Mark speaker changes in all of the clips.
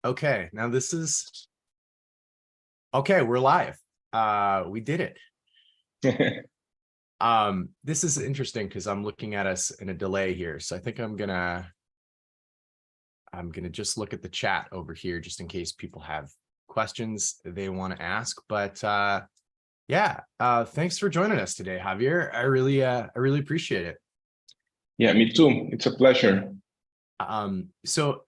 Speaker 1: Okay, now this is okay, we're live. We did it. This is interesting because I'm looking at us in a delay here. So I think I'm gonna just look at the chat over here just in case people have questions they want to ask. But yeah, thanks for joining us today, Javier. I really appreciate it.
Speaker 2: Yeah, me too. It's a pleasure.
Speaker 1: So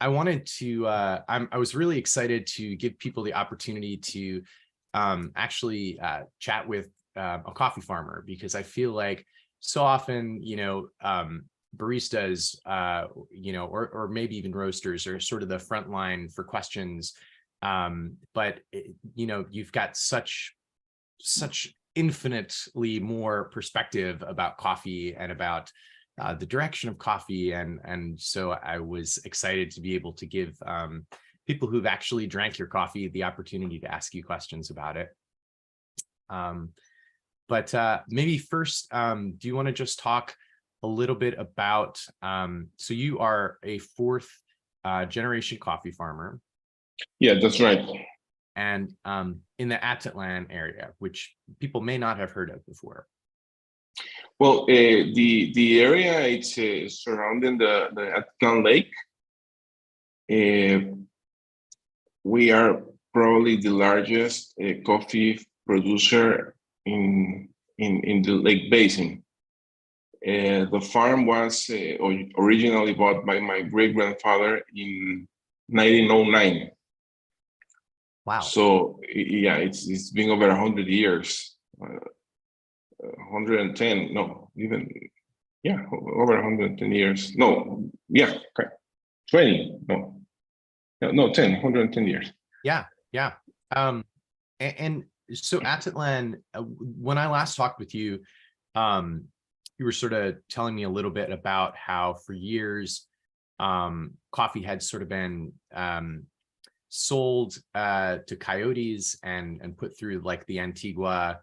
Speaker 1: I wanted to I was really excited to give people the opportunity to actually chat with a coffee farmer, because I feel like so often, baristas, or maybe even roasters are sort of the front line for questions. But you've got such infinitely more perspective about coffee and about the direction of coffee, and so I was excited to be able to give people who've actually drank your coffee the opportunity to ask you questions about it. But maybe first, do you want to just talk a little bit about, so you are a fourth generation coffee farmer?
Speaker 2: Yeah, that's right.
Speaker 1: And in the Atitlan area, which people may not have heard of before.
Speaker 2: Well, the area, it's surrounding the Atitlan Lake. We are probably the largest coffee producer in the Lake Basin. The farm was originally bought by my great-grandfather in 1909.
Speaker 1: Wow.
Speaker 2: So yeah, it's been over 100 years. 110, no, even, yeah, over 110 years. No, yeah, okay. 20, no, 10, 110 years.
Speaker 1: Yeah. And so Atitlan, when I last talked with you, you were sort of telling me a little bit about how for years coffee had sort of been sold to coyotes and put through like the Antigua,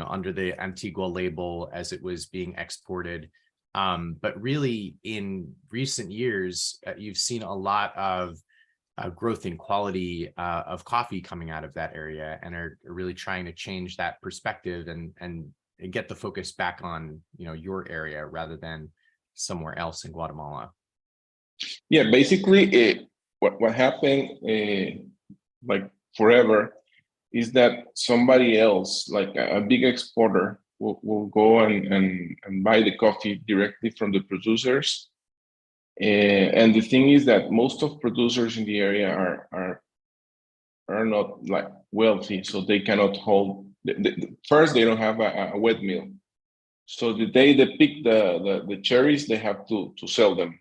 Speaker 1: under the Antigua label as it was being exported. But really in recent years, you've seen a lot of growth in quality of coffee coming out of that area, and are really trying to change that perspective and get the focus back on your area rather than somewhere else in Guatemala.
Speaker 2: Yeah, basically, what happened, like forever, is that somebody else, like a big exporter, will go and buy the coffee directly from the producers. And the thing is that most of producers in the area are not like wealthy, so they cannot hold. First, they don't have a wet mill, so the day they pick the cherries, they have to sell them,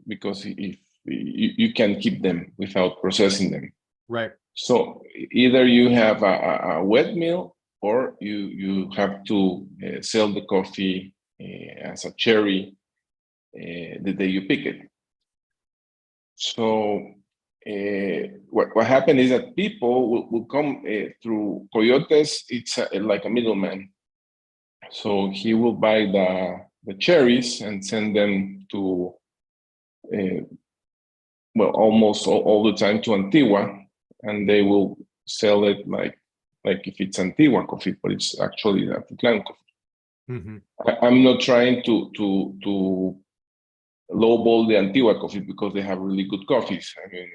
Speaker 2: because if you can keep them without processing them.
Speaker 1: Right.
Speaker 2: So either you have a wet mill, or you have to sell the coffee as a cherry the day you pick it. So what happened is that people will come through coyotes. It's like a middleman. So he will buy the cherries and send them to, almost all the time to Antigua, and they will sell it like if it's Antigua coffee, but it's actually Atitlan coffee.
Speaker 1: Mm-hmm.
Speaker 2: I'm not trying to lowball the Antigua coffee, because they have really good coffees. I mean,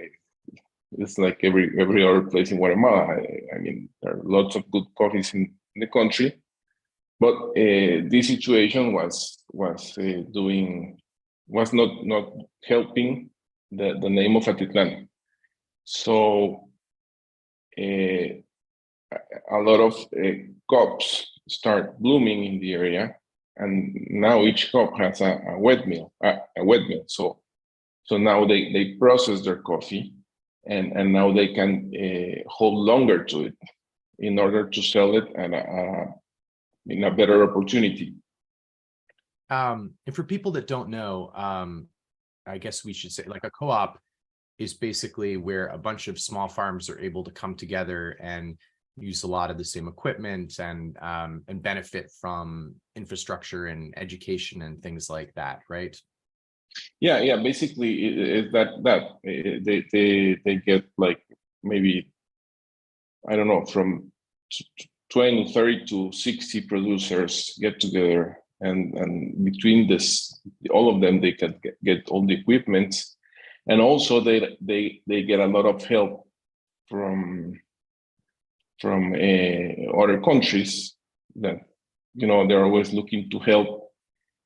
Speaker 2: it's like every other place in Guatemala. I mean, there are lots of good coffees in the country, but this situation was not helping the name of Atitlan. So a lot of cups start blooming in the area, and now each cup has a wet mill. So now they process their coffee, and now they can hold longer to it in order to sell it at in a better opportunity.
Speaker 1: And for people that don't know, I guess we should say, like, a co-op is basically where a bunch of small farms are able to come together and use a lot of the same equipment and benefit from infrastructure and education and things like that, right?
Speaker 2: Yeah. Basically, is they get like maybe, I don't know, from 20, 30 to 60 producers get together, and between this, all of them, they can get all the equipment, and also they get a lot of help from other countries that, they're always looking to help,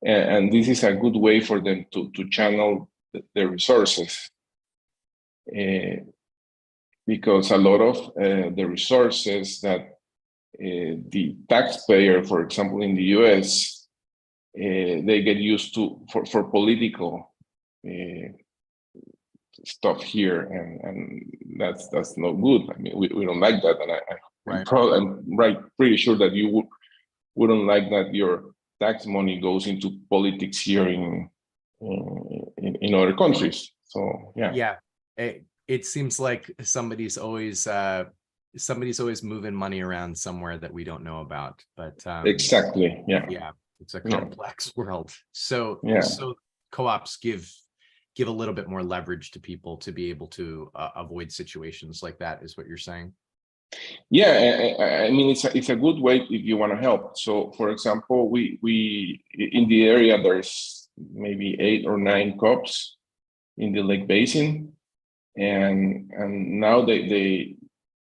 Speaker 2: and this is a good way for them to channel their resources, because a lot of the resources that the taxpayer, for example, in the US, they get used to for political stuff here, and that's no good. I mean, we don't like that, and
Speaker 1: Right.
Speaker 2: I'm pretty sure that you wouldn't like that your tax money goes into politics here in other countries. So yeah.
Speaker 1: Yeah. It seems like somebody's always moving money around somewhere that we don't know about. But
Speaker 2: Exactly. Yeah.
Speaker 1: yeah, it's a
Speaker 2: Yeah.
Speaker 1: complex world. So
Speaker 2: Yeah.
Speaker 1: co-ops give a little bit more leverage to people to be able to avoid situations like that, is what you're saying.
Speaker 2: Yeah, I mean, it's a good way if you want to help. So, for example, we in the area, there's maybe 8 or 9 co-ops in the Lake Basin, and now they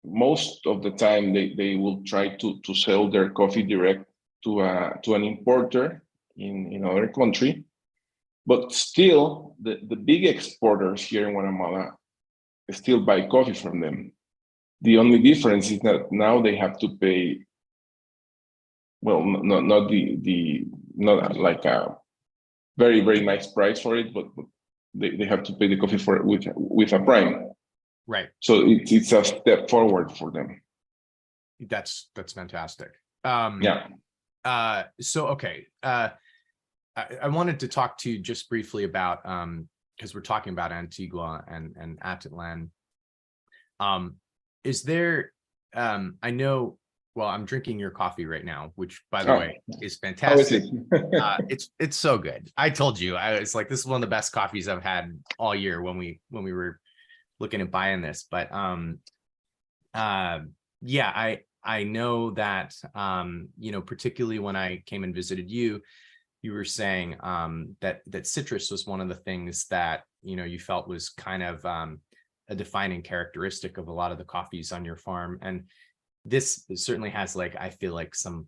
Speaker 2: most of the time they will try to sell their coffee direct to an importer in other country, but still the big exporters here in Guatemala still buy coffee from them. The only difference is that now they have to pay, well, not like a very, very nice price for it, but they have to pay the coffee for it with a prime.
Speaker 1: Right.
Speaker 2: So it's a step forward for them.
Speaker 1: That's fantastic.
Speaker 2: Yeah.
Speaker 1: So okay. I wanted to talk to you just briefly about because we're talking about Antigua and Atitlan. Is there I know, well, I'm drinking your coffee right now, which by the way is fantastic.
Speaker 2: How is it?
Speaker 1: It's so good. I told you, it's like, this is one of the best coffees I've had all year when we were looking at buying this. But yeah, I know that particularly when I came and visited you, you were saying that citrus was one of the things that you felt was kind of a defining characteristic of a lot of the coffees on your farm. And this certainly has, like, I feel like some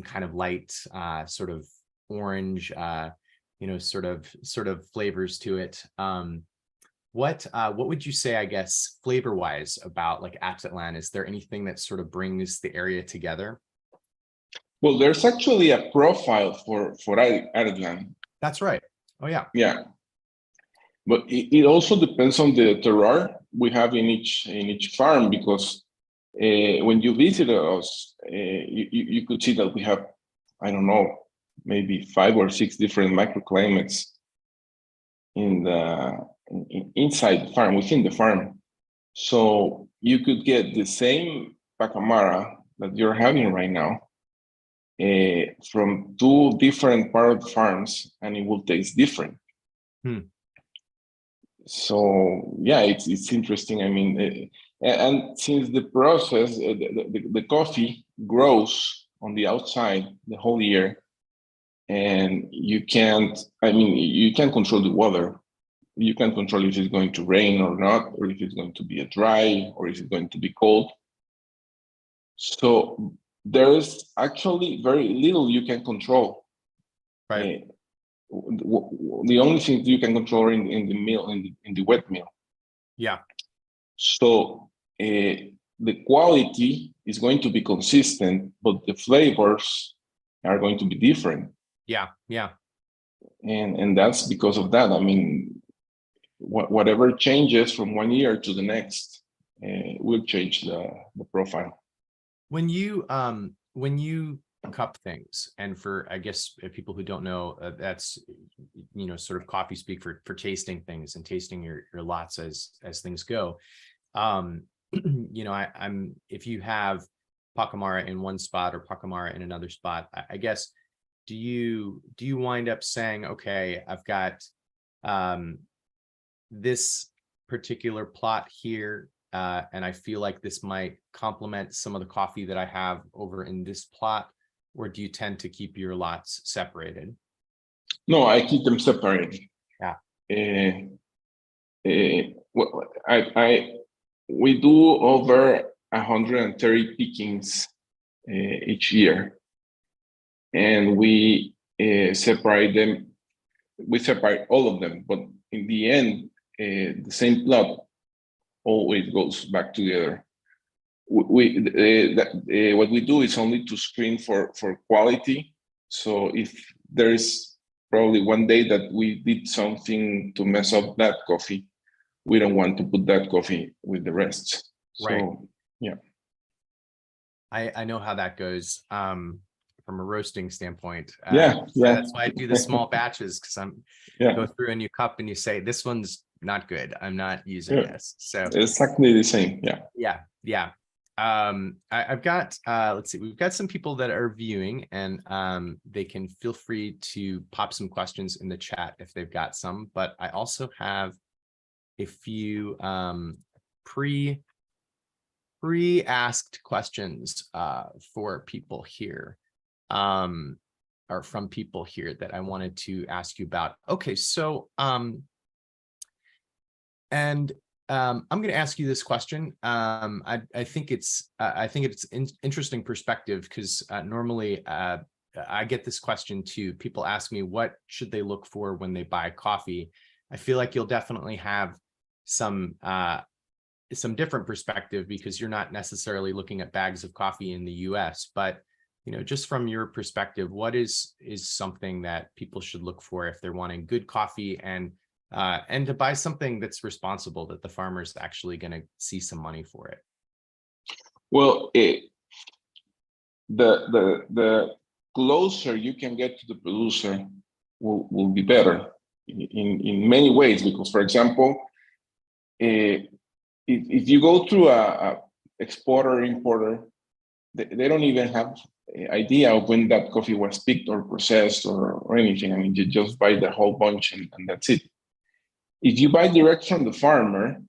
Speaker 1: kind of light sort of orange sort of flavors to it. What would you say, I guess, flavor wise, about like Atitlan? Is there anything that sort of brings the area together?
Speaker 2: Well, there's actually a profile for Atitlan.
Speaker 1: That's right. Oh yeah.
Speaker 2: Yeah. But it also depends on the terroir we have in each farm, because when you visited us, you could see that we have, I don't know, maybe 5 or 6 different microclimates inside the farm, within the farm. So you could get the same pacamara that you're having right now from 2 different part of the farms, and it will taste different. So yeah, it's interesting. I mean, and since the process, the coffee grows on the outside the whole year, and you can't, I mean, you can control the weather. You can control if it's going to rain or not, or if it's going to be a dry, or if it's going to be cold. So there is actually very little you can control.
Speaker 1: Right.
Speaker 2: The only thing you can control in the mill, in the wet mill.
Speaker 1: Yeah.
Speaker 2: So the quality is going to be consistent, but the flavors are going to be different.
Speaker 1: Yeah. Yeah.
Speaker 2: And that's because of that. I mean, whatever changes from one year to the next will change the profile.
Speaker 1: When you cup things, and for, I guess, people who don't know, that's sort of coffee speak for tasting things and tasting your lots as things go. I'm if you have pacamara in one spot or pacamara in another spot, I guess, do you wind up saying, okay, I've got This particular plot here, and I feel like this might complement some of the coffee that I have over in this plot, or do you tend to keep your lots separated?
Speaker 2: No, I keep them separated.
Speaker 1: Yeah.
Speaker 2: We do over 130 pickings each year, and we separate them. We separate all of them, but in the end, the same plot always goes back together. What we do is only to screen for quality. So if there's probably one day that we did something to mess up that coffee, we don't want to put that coffee with the rest.
Speaker 1: Right.
Speaker 2: So yeah.
Speaker 1: I know how that goes from a roasting standpoint.
Speaker 2: Yeah.
Speaker 1: That's why I do the small batches, because I'm
Speaker 2: Yeah.
Speaker 1: go through a new cup and you say, this one's not good, I'm not using this. So
Speaker 2: exactly the same.
Speaker 1: yeah. I've got let's see, we've got some people that are viewing, and they can feel free to pop some questions in the chat if they've got some, but I also have a few pre-asked questions for people here, or from people here, that I wanted to ask you about. Okay, so I'm going to ask you this question. I think it's interesting perspective, because normally I get this question too. People ask me, what should they look for when they buy coffee? I feel like you'll definitely have some different perspective, because you're not necessarily looking at bags of coffee in the US, but just from your perspective, what is something that people should look for if they're wanting good coffee, and to buy something that's responsible, that the farmer's actually going to see some money for it?
Speaker 2: Well, the closer you can get to the producer will be better in many ways, because, for example, if you go through a exporter importer, they don't even have idea of when that coffee was picked or processed or anything. I mean, you just buy the whole bunch and that's it. If you buy direct from the farmer,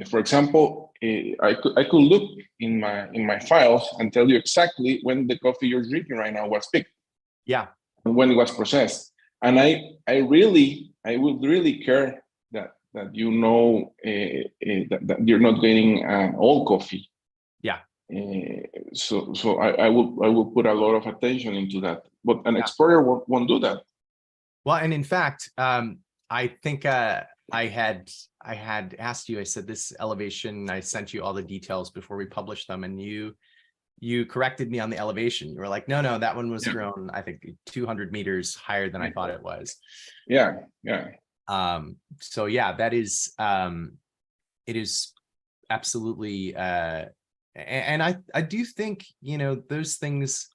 Speaker 2: for example, I could look in my files and tell you exactly when the coffee you're drinking right now was picked.
Speaker 1: Yeah.
Speaker 2: And when it was processed. And I would really care that that you're not getting old coffee.
Speaker 1: Yeah.
Speaker 2: So I will put a lot of attention into that. But an exporter won't do that.
Speaker 1: Well, and in fact, I think I had asked you, I said, this elevation, I sent you all the details before we published them, and you corrected me on the elevation. You were like, no, that one was grown, I think 200 meters higher than I thought it was.
Speaker 2: Yeah.
Speaker 1: So yeah, that is it is absolutely and I do think those things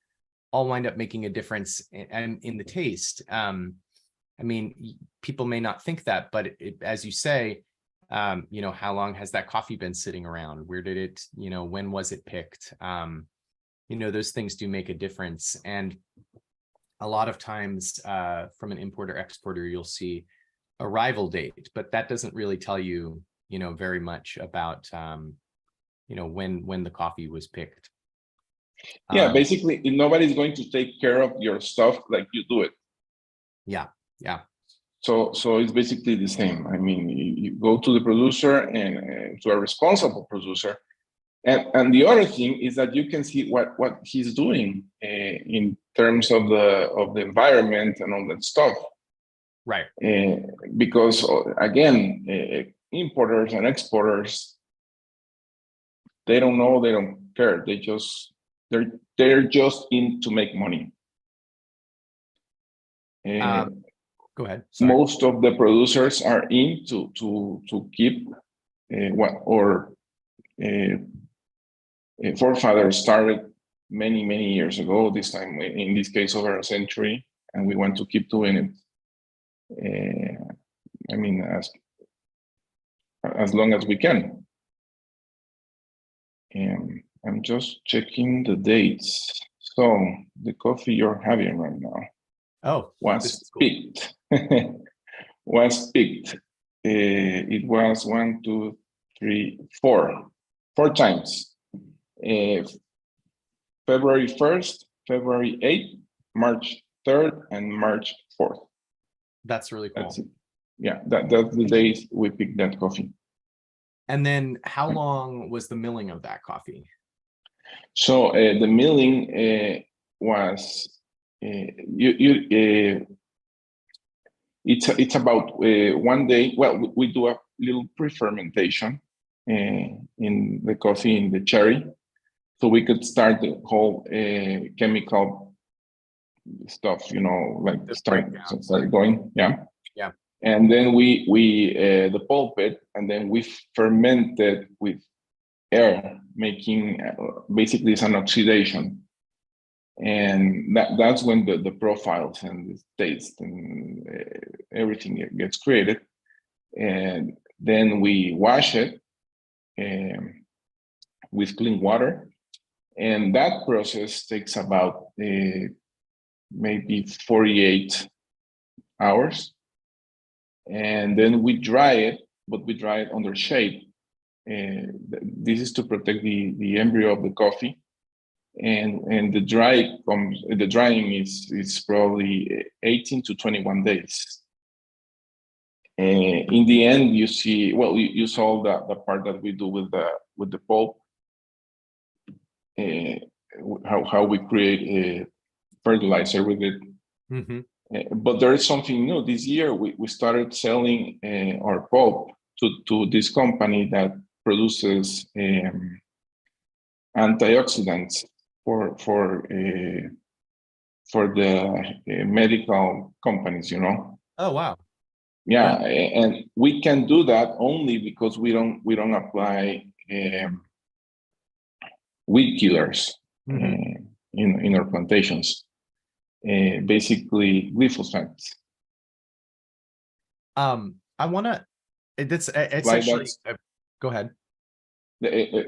Speaker 1: all wind up making a difference in the taste. I mean, people may not think that, but as you say, how long has that coffee been sitting around? Where did it, when was it picked? Those things do make a difference. And a lot of times from an importer exporter, you'll see arrival date, but that doesn't really tell you, very much about, when the coffee was picked.
Speaker 2: Yeah, basically, nobody's going to take care of your stuff like you do it.
Speaker 1: Yeah.
Speaker 2: So it's basically the same. I mean, you go to the producer and to a responsible producer, and the other thing is that you can see what he's doing in terms of the environment and all that stuff.
Speaker 1: Right.
Speaker 2: Because again, importers and exporters, they don't know, they don't care. They're just in to make money.
Speaker 1: Go ahead. Sorry.
Speaker 2: Most of the producers are in to keep what our forefathers started many years ago. This time, in this case, over a century, and we want to keep doing it. I mean, as long as we can. And I'm just checking the dates. So the coffee you're having right now
Speaker 1: was
Speaker 2: picked was picked. It was 1, 2, 3, 4 times. February 1st, February 8th, March 3rd, and March 4th.
Speaker 1: That's really cool.
Speaker 2: That's it. Yeah, that's the days we picked that coffee.
Speaker 1: And then how long was the milling of that coffee?
Speaker 2: So the milling was it's about 1 day. Well, we do a little pre-fermentation in the coffee, in the cherry, so we could start the whole chemical stuff, like start going. Yeah. And then we the pulp it, and then we ferment it with air, making basically it's an oxidation. And that's when the profiles and the taste and everything gets created. And then we wash it with clean water. And that process takes about maybe 48 hours. And then we dry it, but we dry it under shade. This is to protect the embryo of the coffee. And the drying is probably 18 to 21 days. In the end, you see, well, you saw the part that we do with the pulp, how we create a fertilizer with it.
Speaker 1: Mm-hmm.
Speaker 2: But there is something new. This year, we started selling our pulp to this company that produces antioxidants for the medical companies,
Speaker 1: Oh, wow.
Speaker 2: Yeah, and we can do that only because we don't apply weed killers in our plantations. Basically glyphosate.
Speaker 1: I want to. It's
Speaker 2: like
Speaker 1: actually. Go ahead.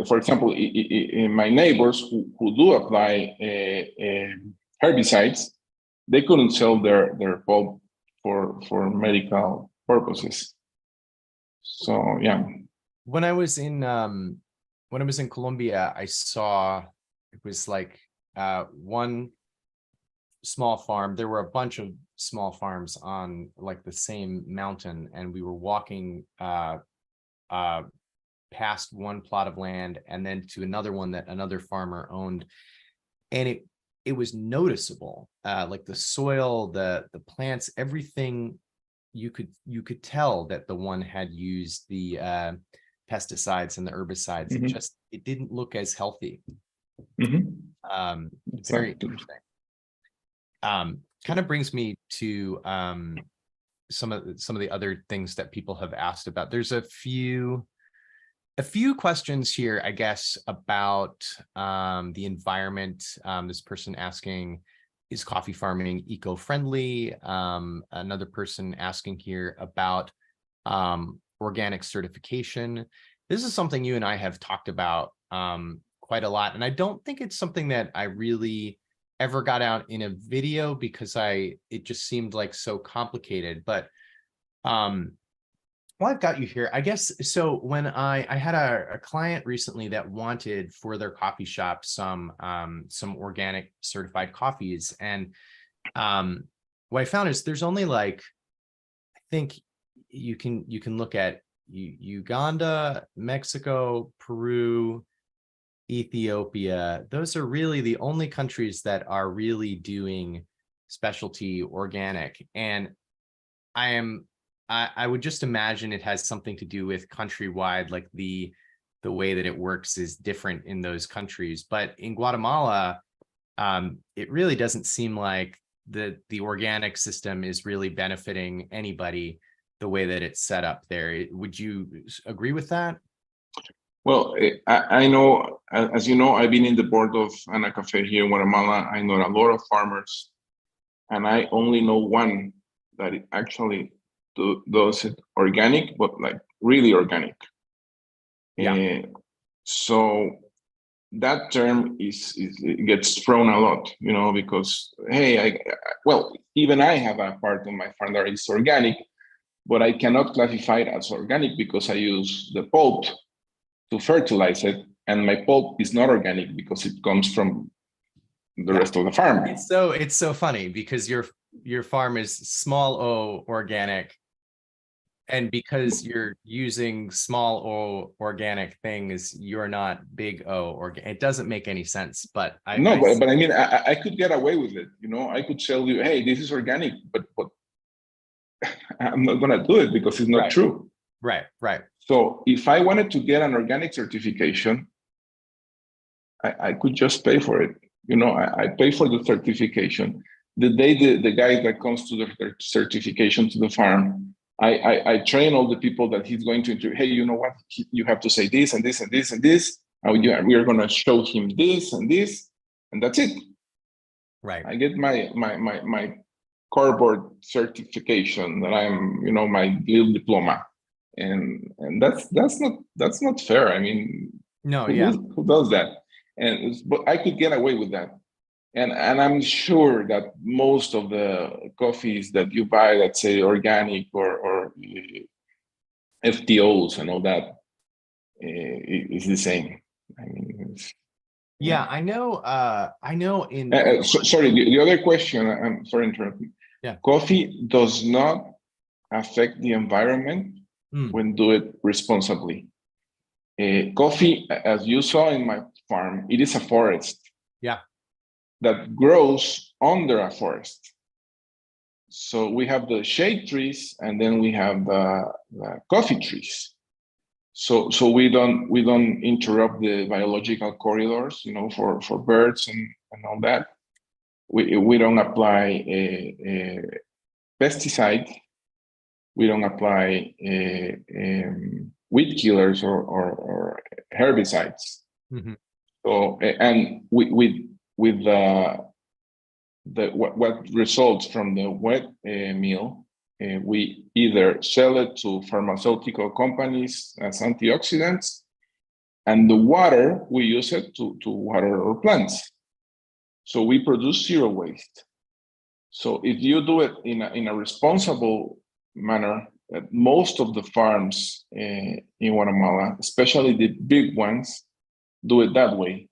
Speaker 2: For example, in my neighbors who do apply herbicides, they couldn't sell their pulp for medical purposes. So yeah.
Speaker 1: When I was in Colombia, I saw it was like one small farm. There were a bunch of small farms on like the same mountain, and we were walking past one plot of land and then to another one that another farmer owned, and it was noticeable, like the soil, the plants, everything. You could tell that the one had used the pesticides and the herbicides. It didn't look as healthy. Very interesting. Kind of brings me to some of the other things that people have asked about. There's a few questions here, I guess, about the environment. This person asking, is coffee farming eco-friendly? Another person asking here about organic certification. This is something you and I have talked about quite a lot, and I don't think it's something that I really ever got out in a video because it just seemed like so complicated. But well, I've got you here, I guess. So when I had a client recently that wanted for their coffee shop some organic certified coffees, and what I found is there's only like, I think you can look at Uganda, Mexico, Peru, Ethiopia. Those are really the only countries that are really doing specialty organic, and I would just imagine it has something to do with countrywide, like the way that it works is different in those countries. But in Guatemala, it really doesn't seem like the organic system is really benefiting anybody the way that it's set up there. Would you agree with that?
Speaker 2: Well, I know, as you know, I've been in the board of Ana Cafe here in Guatemala. I know a lot of farmers, and I only know one that actually does it organic, but like really organic.
Speaker 1: Yeah.
Speaker 2: So that term it gets thrown a lot, because hey, well, even I have a part of my farm that is organic, but I cannot classify it as organic because I use the pulp to fertilize it, and my pulp is not organic because it comes from the rest of the farm.
Speaker 1: It's so funny because your farm is small o organic, and because you're using small o organic things, you're not big O organic. It doesn't make any sense. But
Speaker 2: but I mean, I could get away with it. You know, I could tell you, hey, this is organic, but I'm not gonna do it because it's not true.
Speaker 1: Right.
Speaker 2: So if I wanted to get an organic certification, I could just pay for it. You know, I pay for the certification. The day the guy that comes to the certification to the farm, I train all the people that he's going to interview. Hey, you know what? You have to say this and this and this and this. We are going to show him this, and that's it.
Speaker 1: Right.
Speaker 2: I get my cardboard certification that I'm, you know, my little diploma, and that's not fair. I mean,
Speaker 1: no,
Speaker 2: who does that? But I could get away with that. And I'm sure that most of the coffees that you buy that say organic or FTOs and all that is the same. I mean,
Speaker 1: I know in
Speaker 2: sorry, the other question, I'm sorry interrupting.
Speaker 1: Yeah.
Speaker 2: Coffee does not affect the environment when do it responsibly. Coffee, as you saw in my farm, it is a forest.
Speaker 1: Yeah.
Speaker 2: That grows under a forest. So we have the shade trees, and then we have the coffee trees. So we don't interrupt the biological corridors, you know, for birds and all that. We don't apply a pesticide. We don't apply weed killers or herbicides.
Speaker 1: Mm-hmm.
Speaker 2: So and with what results from the wet mill, we either sell it to pharmaceutical companies as antioxidants, and the water we use it to water our plants. So we produce zero waste. So if you do it in a responsible manner, most of the farms in Guatemala, especially the big ones, do it that way.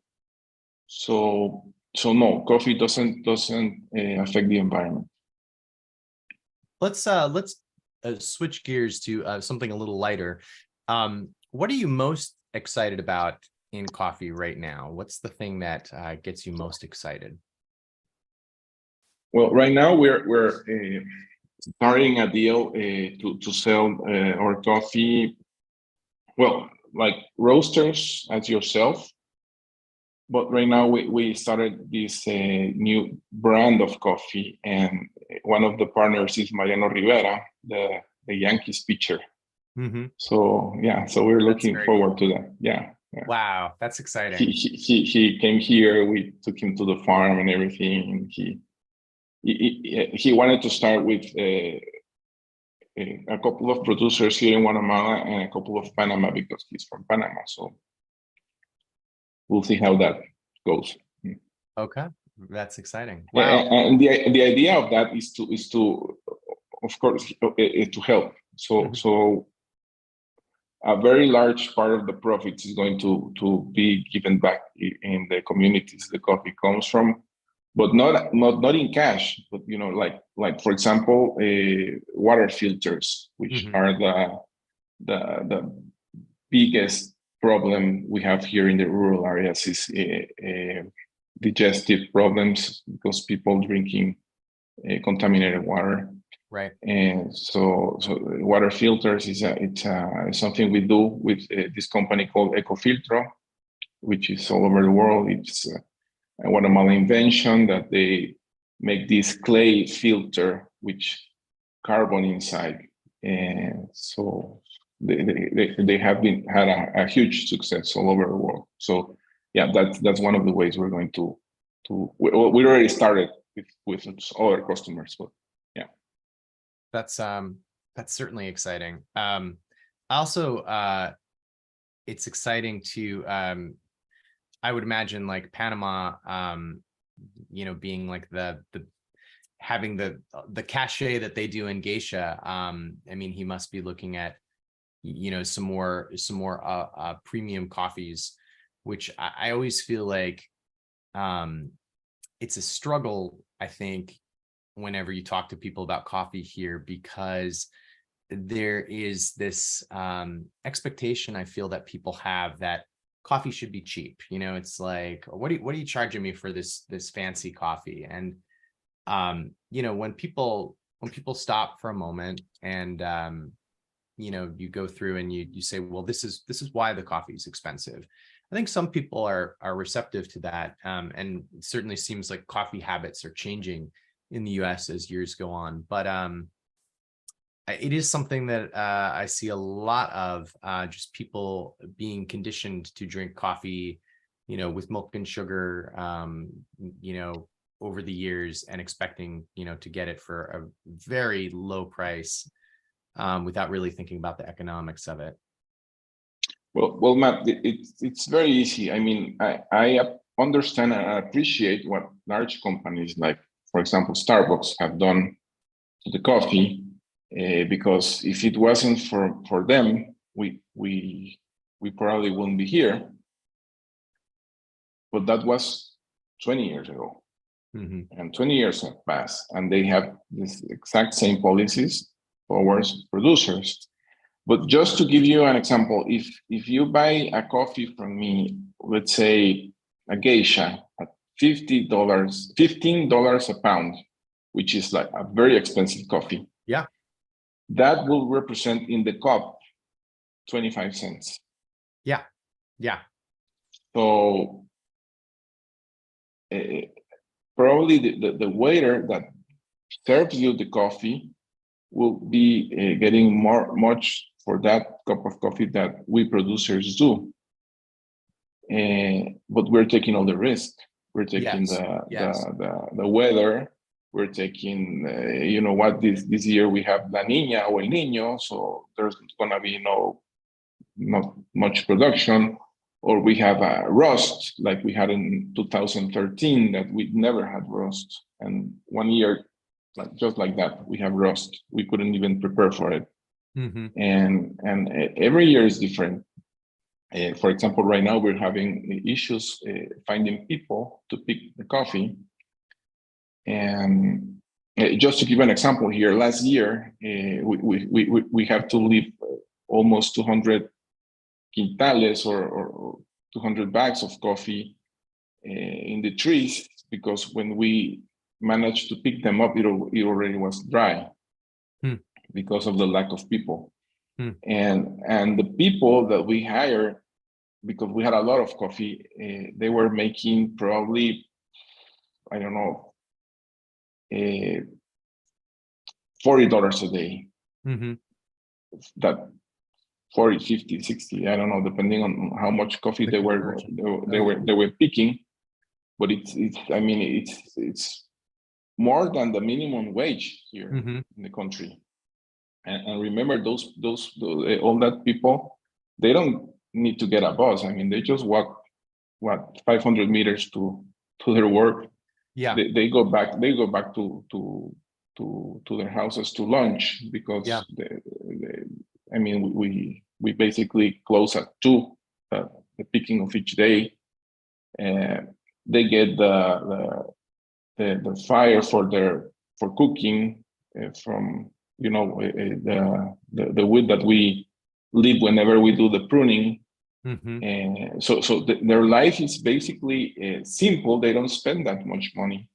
Speaker 2: So no, coffee doesn't affect the environment.
Speaker 1: Let's switch gears to something a little lighter. What are you most excited about in coffee right now? What's the thing that gets you most excited?
Speaker 2: Well, right now we're starting a deal to sell our coffee. Well, like roasters as yourself. But right now we started this new brand of coffee, and one of the partners is Mariano Rivera, the Yankees pitcher.
Speaker 1: Mm-hmm.
Speaker 2: So yeah, so we're looking forward to that. Yeah.
Speaker 1: Wow, that's exciting.
Speaker 2: He came here. We took him to the farm and everything. He wanted to start with a couple of producers here in Guatemala and a couple of Panama because he's from Panama. So we'll see how that goes.
Speaker 1: Okay, that's exciting. Wow.
Speaker 2: And the idea of that is to of course to help. So a very large part of the profits is going to be given back in the communities the coffee comes from, but not in cash, but you know, like for example, water filters, which are the biggest problem we have here in the rural areas is digestive problems because people drinking contaminated water.
Speaker 1: Right.
Speaker 2: And so water filters is something we do with this company called Ecofiltro, which is all over the world. It's a Guatemalan invention that they make this clay filter which carbon inside, and so they have had a huge success all over the world. So yeah, that's one of the ways we're going to we already started with other customers, but yeah,
Speaker 1: that's certainly exciting. Also it's exciting to I would imagine like Panama, you know, being like the having the cachet that they do in Geisha, I mean, he must be looking at, some more premium coffees, which I always feel like it's a struggle, I think, whenever you talk to people about coffee here, because there is this expectation I feel that people have that coffee should be cheap. It's like, what are you charging me for this fancy coffee? And when people stop for a moment and you go through and you say, well, this is why the coffee is expensive. I think some people are receptive to that, and it certainly seems like coffee habits are changing in the US as years go on. But it is something that I see a lot of, just people being conditioned to drink coffee, with milk and sugar, over the years, and expecting, to get it for a very low price, without really thinking about the economics of it.
Speaker 2: Well, Matt, it's very easy. I mean, I understand and appreciate what large companies like, for example, Starbucks have done to the coffee, because if it wasn't for them, we probably wouldn't be here. But that was 20 years ago, and 20 years have passed, and they have this exact same policies towards producers. But just to give you an example, if you buy a coffee from me, let's say a Geisha at $15 a pound, which is like a very expensive coffee.
Speaker 1: Yeah.
Speaker 2: That will represent in the cup 25 cents.
Speaker 1: Yeah. Yeah.
Speaker 2: So probably the waiter that serves you the coffee will be getting much for that cup of coffee that we producers do. But we're taking all the risk. We're taking the weather. We're taking, this year we have La Niña or El Niño, so there's gonna be not much production, or we have a rust like we had in 2013 that we never had rust, and 1 year, just like that, we have rust. We couldn't even prepare for it, and every year is different. For example, right now we're having issues finding people to pick the coffee. And just to give an example here, last year we have to leave almost 200 quintales or 200 bags of coffee in the trees, because when we managed to pick them up, it already was dry because of the lack of people. And the people that we hired, because we had a lot of coffee, they were making probably, I don't know, $40 a day. That 40, 50, 60, I don't know, depending on how much coffee they were picking. But it's more than the minimum wage here in the country. And remember, those all that people, they don't need to get a bus. I mean, they just walk 500 meters to their work.
Speaker 1: Yeah,
Speaker 2: they go back to their houses to lunch, because we basically close at 2, the picking of each day. They get the fire for cooking from the wood that we leave whenever we do the pruning. So their life is basically simple. They don't spend that much money.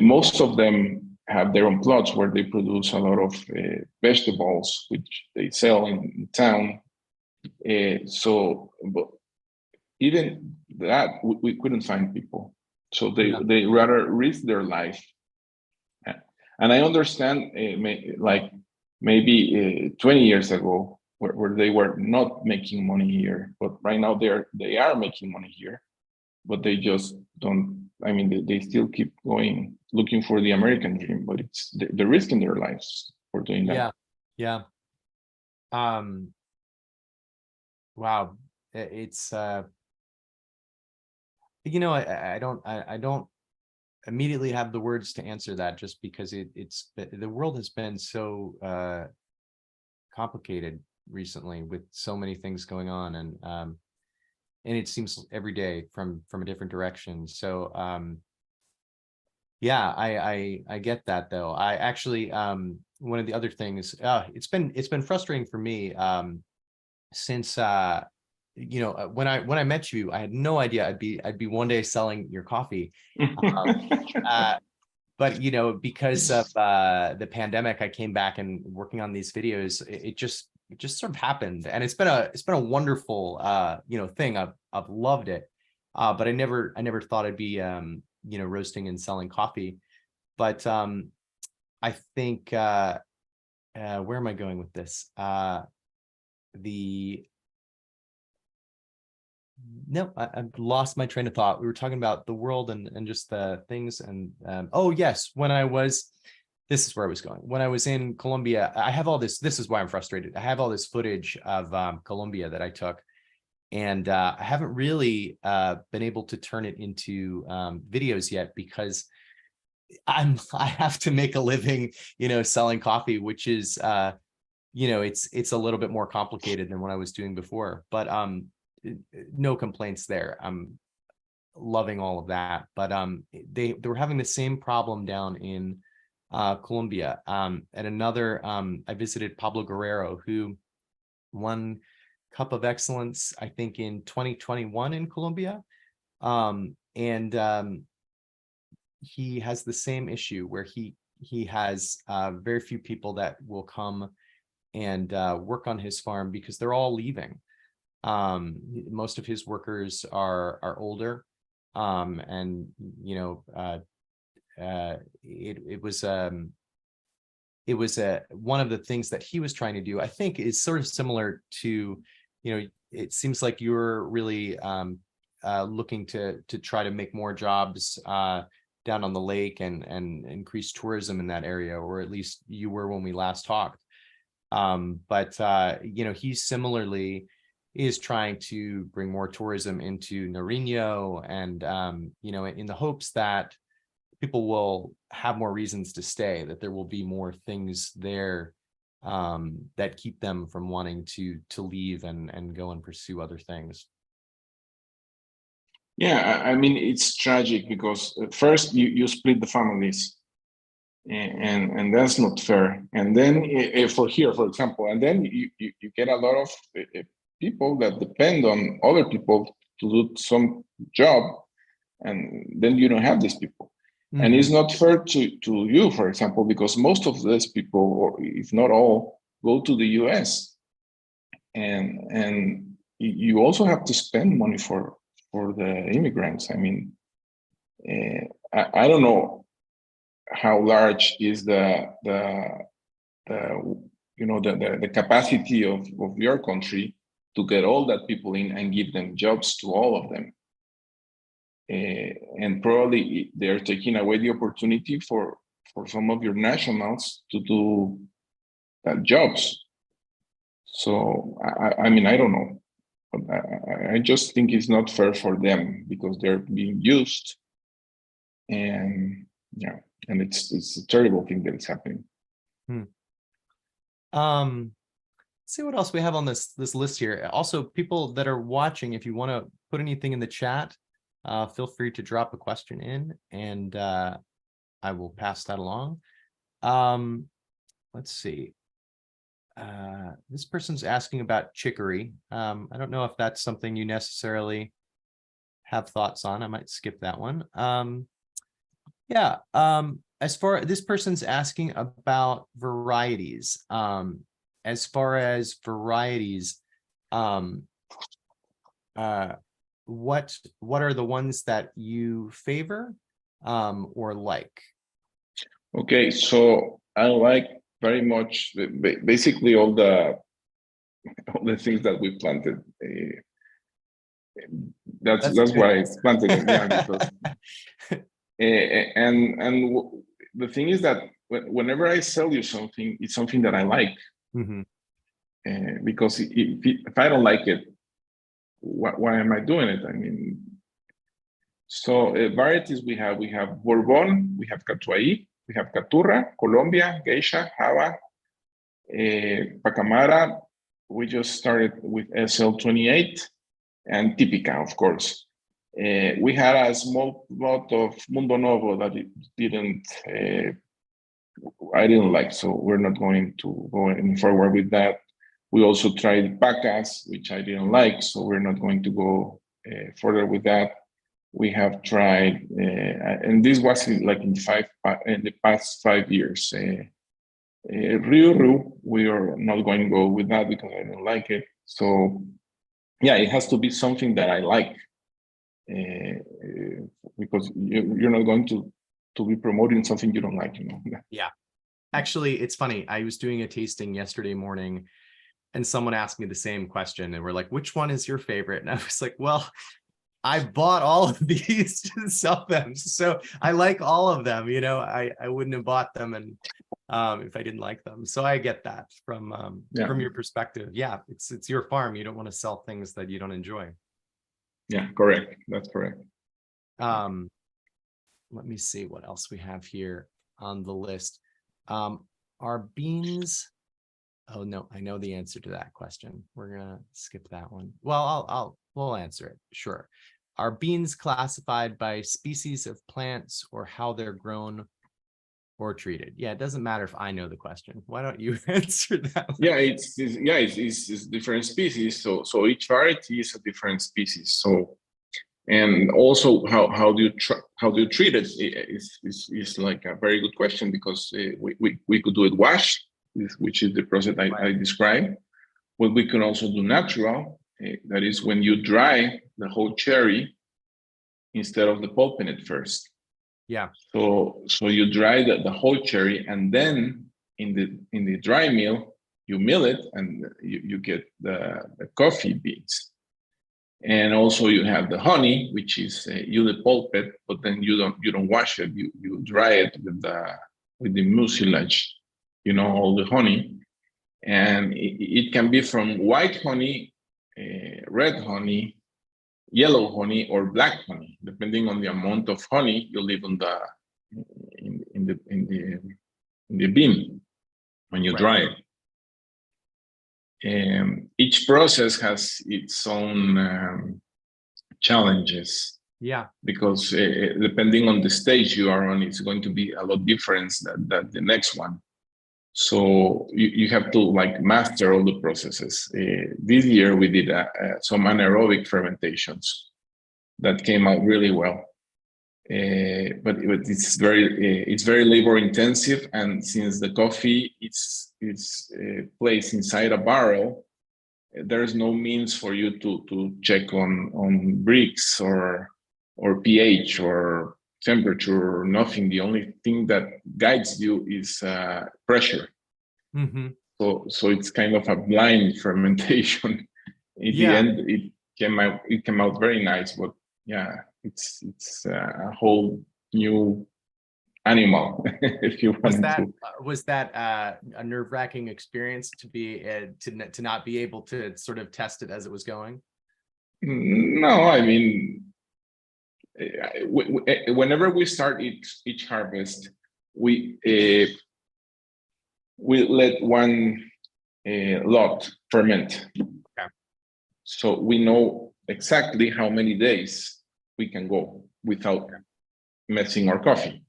Speaker 2: Most of them have their own plots where they produce a lot of vegetables, which they sell in town. But even that, we couldn't find people. So they rather risk their life. And I understand, maybe 20 years ago, where they were not making money here, but right now they are making money here, but they just don't. I mean, they still keep going, looking for the American dream, but it's the risk in their lives for doing that.
Speaker 1: Yeah. Wow, it's I don't immediately have the words to answer that, just because it's the world has been so complicated recently with so many things going on, and it seems every day from a different direction. So yeah, I get that though. I actually one of the other things, it's been frustrating for me since when I met you, I had no idea I'd be one day selling your coffee. Um, uh, but because of the pandemic, I came back and working on these videos. It just sort of happened, and it's been a wonderful thing. I've loved it, but I never thought I'd be roasting and selling coffee. But I think where am I going with this? The No, I've lost my train of thought. We were talking about the world and just the things. And oh yes, this is where I was going. When I was in Colombia, I have all this. This is why I'm frustrated. I have all this footage of Colombia that I took, and I haven't really been able to turn it into videos yet, because I have to make a living, selling coffee, which is it's a little bit more complicated than what I was doing before. But no complaints there. I'm loving all of that. But they were having the same problem down in Colombia. At another, I visited Pablo Guerrero, who won Cup of Excellence, I think, in 2021 in Colombia. And he has the same issue where he has very few people that will come and work on his farm, because they're all leaving. Most of his workers are older, and it was one of the things that he was trying to do, I think, is sort of similar to, it seems like you're really looking to try to make more jobs down on the lake and increase tourism in that area, or at least you were when we last talked. But he similarly is trying to bring more tourism into Nariño, and in the hopes that people will have more reasons to stay, that there will be more things there that keep them from wanting to leave and go and pursue other things.
Speaker 2: Yeah, I mean, it's tragic because at first you split the families, and that's not fair. And then for here, for example, and then you get a lot of people that depend on other people to do some job, and then you don't have these people. Mm-hmm. And it's not fair to you, for example, because most of these people, or if not all, go to the US, and you also have to spend money for the immigrants. I mean, I don't know how large is the capacity of your country to get all that people in and give them jobs to all of them. And probably they're taking away the opportunity for some of your nationals to do jobs. So, I mean, I don't know. I just think it's not fair for them because they're being used. And yeah, and it's a terrible thing that is happening.
Speaker 1: Let's see what else we have on this list here. Also, people that are watching, if you want to put anything in the chat, feel free to drop a question in, and I will pass that along. Let's see. This person's asking about chicory. I don't know if that's something you necessarily have thoughts on. I might skip that one. Yeah. As far this person's asking about varieties. As far as varieties, what are the ones that you favor or like?
Speaker 2: Okay, so I like very much basically all the things that we planted. That's why I planted them. Yeah, because and the thing is that whenever I sell you something, it's something that I like. Mm-hmm. Because if I don't like it, why am I doing it? I mean, So varieties we have Bourbon, we have Catuai, we have Caturra, Colombia, Geisha, Java, Pacamara. We just started with SL28 and Típica, of course. We had a small lot of Mundo Novo that it didn't, I didn't like, so we're not going to go any forward with that. We also tried Pacas, which I didn't like, so we're not going to go further with that. We have tried, and this was in the past 5 years. Ryuru, we are not going to go with that because I don't like it. So yeah, it has to be something that I like, because you're not going to be promoting something you don't like, you know.
Speaker 1: Yeah. Actually, it's funny. I was doing a tasting yesterday morning and someone asked me the same question and we're like, which one is your favorite? And I was like, well, I bought all of these to sell them. So I like all of them, you know, I wouldn't have bought them and if I didn't like them. So I get that from your perspective. Yeah, it's your farm. You don't want to sell things that you don't enjoy.
Speaker 2: Yeah, correct. That's correct.
Speaker 1: Let me see what else we have here on the list. Are beans? Oh no, I know the answer to that question. We're gonna skip that one. Well, we'll answer it. Sure. Are beans classified by species of plants or how they're grown or treated? Yeah, it doesn't matter if I know the question. Why don't you answer that one?
Speaker 2: Yeah, it's different species. So each variety is a different species. So, and also how do you treat it is like a very good question, because we could do it wash, which is the process I described. But we can also do natural. That is when you dry the whole cherry instead of the pulping it first.
Speaker 1: Yeah.
Speaker 2: So you dry the whole cherry, and then in the dry mill you mill it, and you get the coffee beans. And also you have the honey, which is you pulp it, but then you don't wash it. You dry it with the mucilage, you know, all the honey, and it can be from white honey, red honey, yellow honey, or black honey, depending on the amount of honey you leave in the bin when you dry it. Each process has its own challenges.
Speaker 1: Yeah.
Speaker 2: Because depending on the stage you are on, it's going to be a lot different than the next one. So you have to like master all the processes. This year we did some anaerobic fermentations that came out really well. But it's very labor intensive, and since the coffee is placed inside a barrel, there's no means for you to check on bricks or pH or temperature or nothing. The only thing that guides you is pressure.
Speaker 1: Mm-hmm.
Speaker 2: So it's kind of a blind fermentation. In the end, it came out very nice, but yeah, it's a whole new animal. If you want
Speaker 1: was that a nerve-wracking experience to be to not be able to sort of test it as it was going?
Speaker 2: No, I mean, whenever we start each harvest, we let one lot ferment.
Speaker 1: Okay.
Speaker 2: So we know exactly how many days we can go without messing our coffee.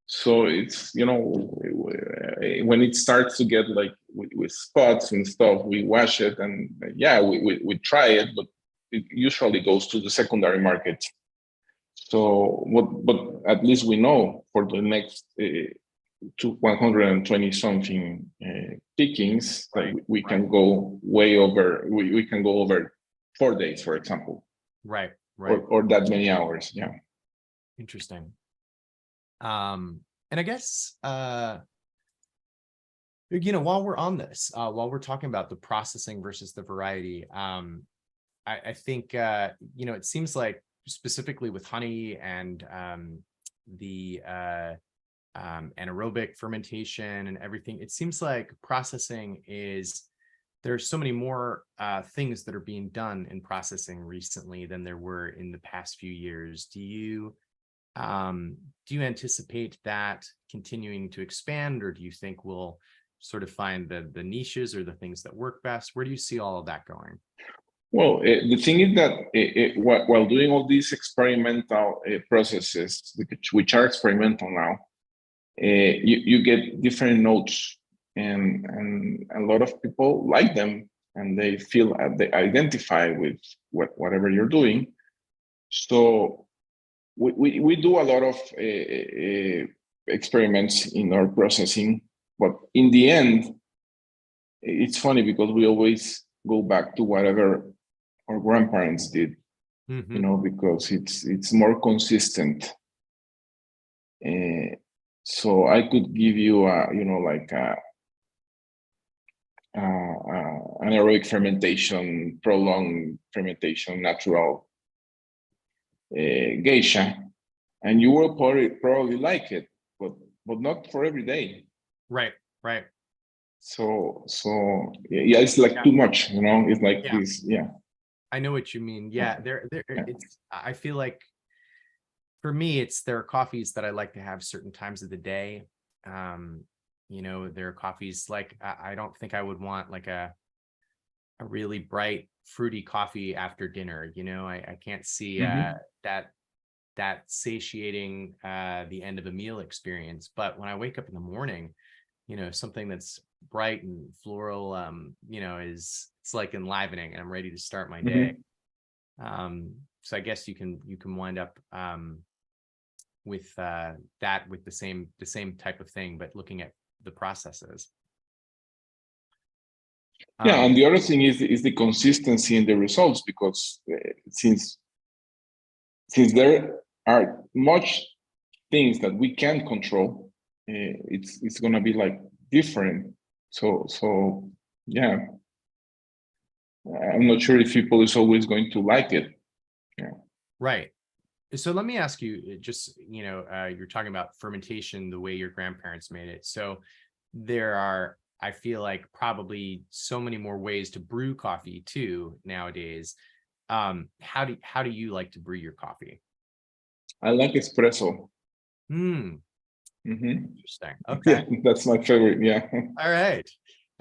Speaker 2: So it's, you know, when it starts to get like with spots and stuff, we wash it, and yeah, we try it, but it usually goes to the secondary market. So but at least we know for the next to 120 something pickings, like we can go way over. We can go over 4 days, for example.
Speaker 1: Right.
Speaker 2: Or that many hours. Yeah.
Speaker 1: Interesting. And I guess you know, while we're on this, while we're talking about the processing versus the variety, I think you know, it seems like specifically with honey and the anaerobic fermentation and everything, it seems like processing is there's so many more things that are being done in processing recently than there were in the past few years. Do you anticipate that continuing to expand, or do you think we'll sort of find the niches or the things that work best? Where do you see all of that going?
Speaker 2: Well, the thing is that while doing all these experimental processes, which are experimental now, you get different notes, and a lot of people like them, and they feel they identify with whatever you're doing. So we do a lot of experiments in our processing, but in the end, it's funny because we always go back to whatever our grandparents did, because it's more consistent. So I could give you like anaerobic fermentation, prolonged fermentation, natural geisha, and you will probably like it, but not for every day.
Speaker 1: Right.
Speaker 2: So yeah, it's like too much, it's like this. Yeah,
Speaker 1: I know what you mean. Yeah, it's, I feel like for me, there are coffees that I like to have certain times of the day. There are coffees like I don't think I would want like a really bright fruity coffee after dinner. I can't see that satiating the end of a meal experience. But when I wake up in the morning, something that's bright and floral, it's like enlivening, and I'm ready to start my day. So I guess you can wind up with that, with the same type of thing, but looking at the processes.
Speaker 2: Yeah, and the other thing is the consistency in the results, because since there are much things that we can control, it's gonna be like different. So yeah, I'm not sure if people is always going to like it. Yeah.
Speaker 1: Right. So let me ask you, just, you're talking about fermentation, the way your grandparents made it. So there are, I feel like, probably so many more ways to brew coffee too nowadays. How do you like to brew your coffee?
Speaker 2: I like espresso.
Speaker 1: Interesting. Okay.
Speaker 2: Yeah, that's my favorite. Yeah.
Speaker 1: All right.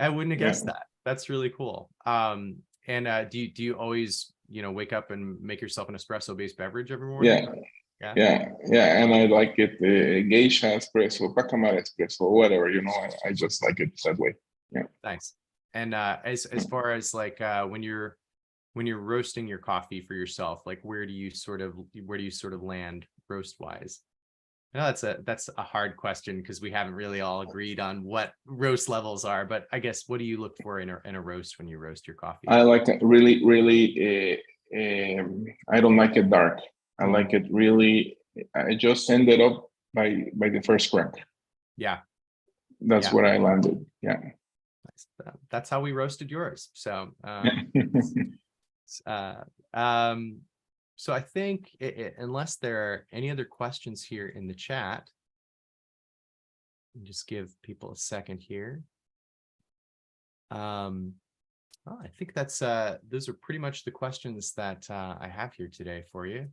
Speaker 1: I wouldn't have guessed that. That's really cool. And do you always, wake up and make yourself an espresso based beverage every morning?
Speaker 2: Yeah. And I like it geisha espresso, pacamara espresso, whatever, I just like it that way. Yeah.
Speaker 1: Nice. And as far as like when you're roasting your coffee for yourself, like where do you sort of land roast wise? I know that's a hard question, because we haven't really all agreed on what roast levels are, but I guess, what do you look for in a roast when you roast your coffee?
Speaker 2: I like it really, I don't like it dark. I like it really, I just ended up by the first crack.
Speaker 1: Yeah.
Speaker 2: That's where I landed. Yeah.
Speaker 1: That's how we roasted yours. So, so I think unless there are any other questions here in the chat, just give people a second here. Well, I think those are pretty much the questions that I have here today for you.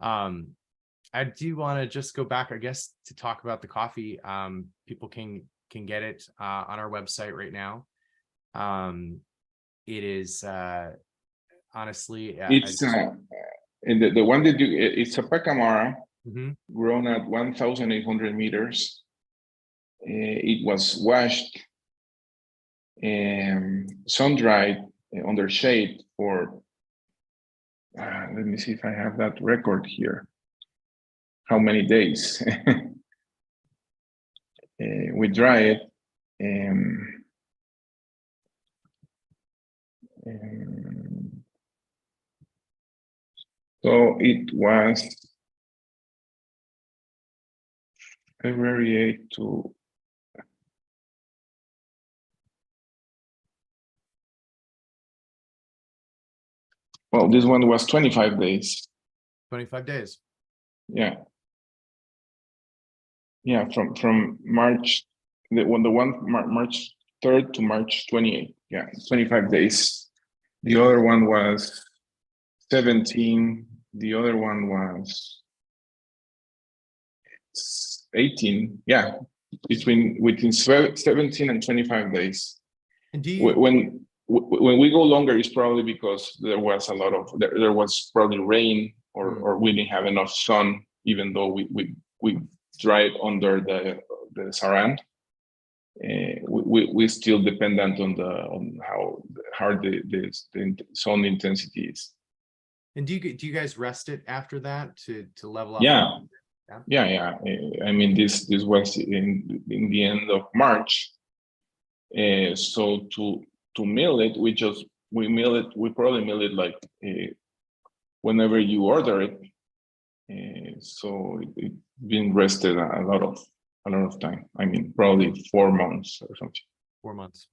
Speaker 1: I do want to just go back, I guess, to talk about the coffee. People can get it on our website right now. It is honestly,
Speaker 2: it's and the one that it's a pacamara grown at 1,800 meters. It was washed and sun-dried under shade for, let me see if I have that record here. How many days? We dry it, so it was February 8th to this one was 25 days.
Speaker 1: 25 days.
Speaker 2: Yeah. Yeah, from March, March 3rd to March 28th. yeah, 25 days. The other one was 17. The other one was 18. Yeah, within 17 and 25 days.
Speaker 1: And do you,
Speaker 2: When we go longer, it's probably because there was a lot of there was probably rain or we didn't have enough sun, even though we dried under the saran. We still dependent on how hard the sun intensity is.
Speaker 1: and do you guys rest it after that to level up?
Speaker 2: Yeah. I mean, this was in the end of March. So to mill it, we probably mill it like whenever you order it. So it been rested a lot of time. I mean, probably 4 months or something.
Speaker 1: 4 months.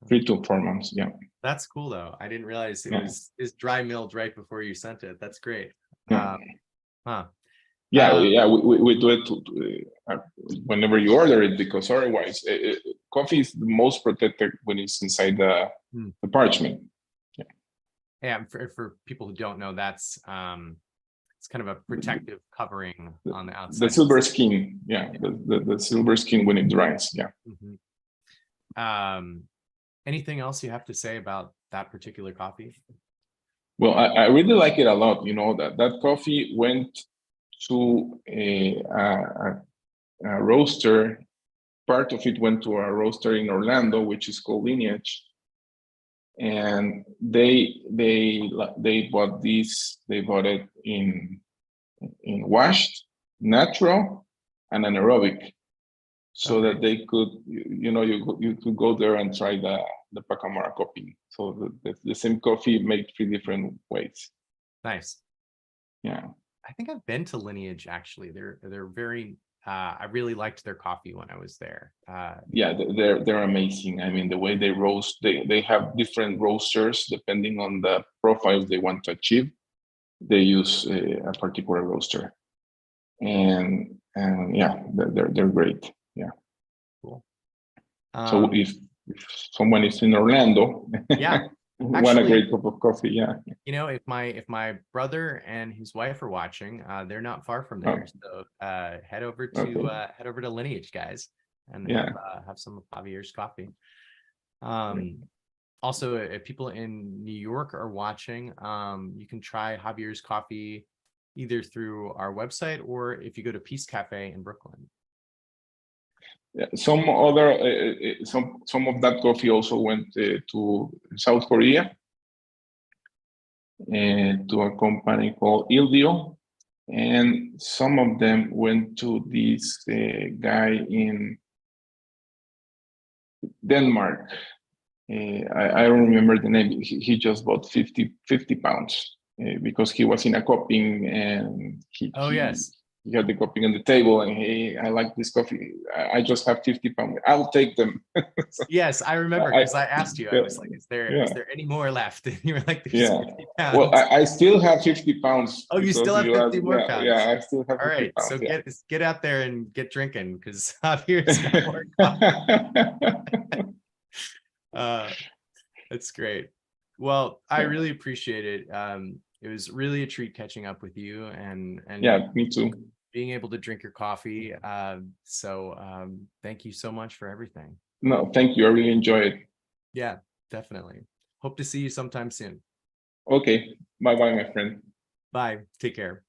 Speaker 2: 3 to 4 months. Yeah.
Speaker 1: That's cool though. I didn't realize it was dry milled right before you sent it. That's great.
Speaker 2: Yeah.
Speaker 1: Yeah.
Speaker 2: We do it whenever you order it, because otherwise coffee is the most protected when it's inside the parchment.
Speaker 1: Yeah, for people who don't know, that's it's kind of a protective covering on the outside.
Speaker 2: The silver skin, the silver skin when it dries. Yeah.
Speaker 1: Anything else you have to say about that particular coffee?
Speaker 2: Well, I really like it a lot. You know, that coffee went to a roaster. Part of it went to a roaster in Orlando, which is called Lineage, and they bought this. They bought it in washed, natural, and anaerobic, so that they could, you could go there and try the Pacamara coffee. So the same coffee made 3 different ways.
Speaker 1: Nice.
Speaker 2: Yeah.
Speaker 1: I think I've been to Lineage actually. They're very I really liked their coffee when I was there.
Speaker 2: Yeah, they're amazing. I mean, the way they roast, they have different roasters depending on the profiles they want to achieve. They use a particular roaster, and yeah, they're great. Yeah.
Speaker 1: Cool.
Speaker 2: So if someone is in Orlando,
Speaker 1: yeah,
Speaker 2: want a great cup of coffee, yeah.
Speaker 1: You know, if my brother and his wife are watching, they're not far from there. So head over to Lineage, guys, and have some of Javier's coffee. Also, if people in New York are watching, you can try Javier's coffee either through our website or if you go to Peace Cafe in Brooklyn.
Speaker 2: Yeah, some of that coffee also went to South Korea, to a company called Ildio, and some of them went to this guy in Denmark. I don't remember the name. He just bought 50 pounds because he was in a cupping, and he had the cupping on the table, and hey, I like this coffee. I just have 50 pounds. I'll take them.
Speaker 1: So, yes, I remember, because I asked you. I was like, "Is there any more left?" And you were like, "There's 50 pounds."
Speaker 2: Well, I still have 50 pounds.
Speaker 1: Oh, you still have 50 more pounds.
Speaker 2: Yeah, I still have 50
Speaker 1: All right,
Speaker 2: pounds.
Speaker 1: So get out there and get drinking, because Javier's got more coffee. That's great. Well, I really appreciate it. It was really a treat catching up with you, and
Speaker 2: yeah, me too.
Speaker 1: Being able to drink your coffee. So thank you so much for everything.
Speaker 2: No, thank you. I really enjoy it.
Speaker 1: Yeah, definitely. Hope to see you sometime soon.
Speaker 2: Okay. Bye-bye, my friend.
Speaker 1: Bye. Take care.